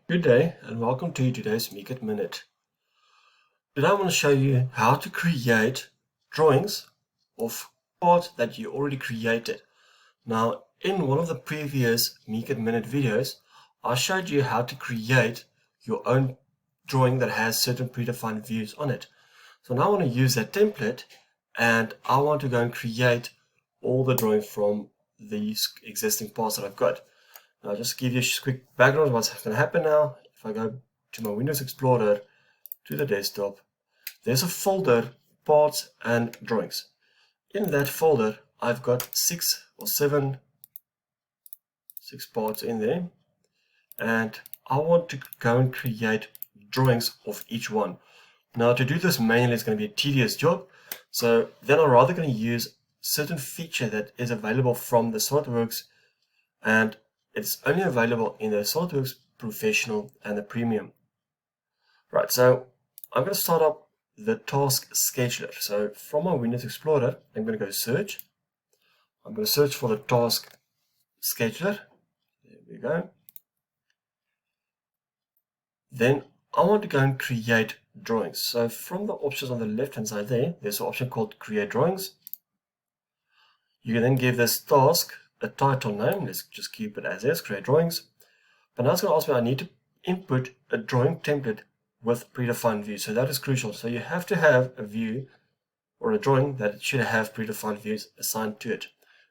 Good day and welcome to today's MecadMinute. Today I want to show you how to create drawings of parts that you already created. Now, in one of the previous MecadMinute videos, I showed you how to create your own drawing that has certain predefined views on it. So now I want to use that template and I want to go and create all the drawings from these existing parts that I've got. I'll just give you a quick background of what's going to happen now. If I go to my Windows Explorer, to the desktop, there's a folder, parts and drawings. In that folder, I've got six parts in there, and I want to go and create drawings of each one. Now, to do this manually is going to be a tedious job, so then I'm rather going to use certain feature that is available from the SOLIDWORKS, and it's only available in the SOLIDWORKS Professional and the Premium. Right, so I'm going to start up the Task Scheduler. So from my Windows Explorer, I'm going to go search. I'm going to search for the Task Scheduler. There we go. Then I want to go and create drawings. So from the options on the left-hand side there's an option called Create Drawings. You can then give this task a title name. Let's just keep it as is, Create Drawings. But now it's going to ask me, I need to input a drawing template with predefined views. So that is crucial. So you have to have a view or a drawing that should have predefined views assigned to it.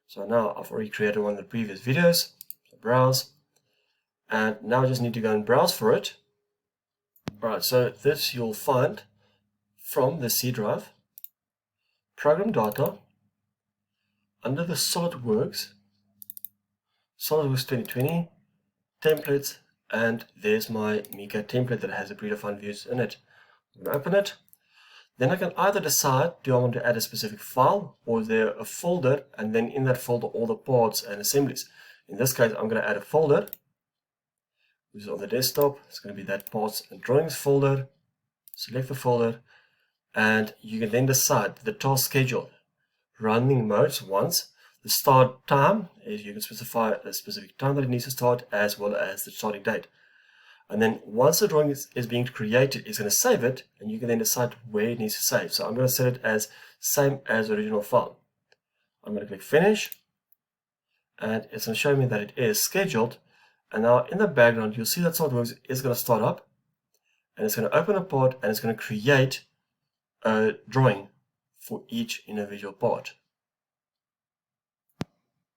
So now I've already created one of the previous videos. So browse. And now I just need to go and browse for it. Alright, so this you'll find from the C drive, Program Data, under the SolidWorks 2020, Templates, and there's my Mecad template that has the predefined views in it. I'm going to open it. Then I can either decide, do I want to add a specific file, or is there a folder, and then in that folder all the parts and assemblies. In this case, I'm going to add a folder, which is on the desktop. It's going to be that parts and drawings folder. Select the folder, and you can then decide the task schedule, running modes once. The start time is you can specify a specific time that it needs to start, as well as the starting date. And then once the drawing is being created, it's going to save it, and you can then decide where it needs to save. So I'm going to set it as same as original file. I'm going to click Finish, and it's going to show me that it is scheduled. And now in the background, you'll see that SolidWorks is going to start up, and it's going to open a part, and it's going to create a drawing for each individual part.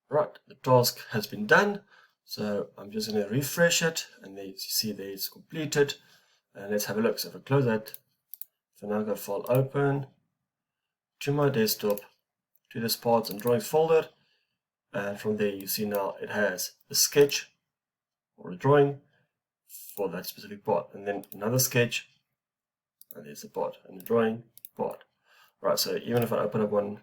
Right, the task has been done, so I'm just going to refresh it, and there you see there it's completed. And let's have a look. So if I close that, so now I go File Open, to my desktop, to this Parts and Drawings folder, and from there you see now it has a sketch or a drawing for that specific part, and then another sketch, and there's the part, and the drawing part. Right, so even if I open up one,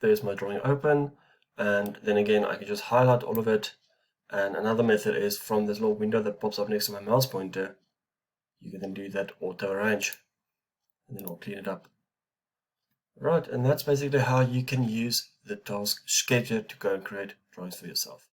there's my drawing open, and then again I can just highlight all of it. And another method is from this little window that pops up next to my mouse pointer, you can then do that auto arrange, and then I'll clean it up. Right, and that's basically how you can use the task scheduler to go and create drawings for yourself.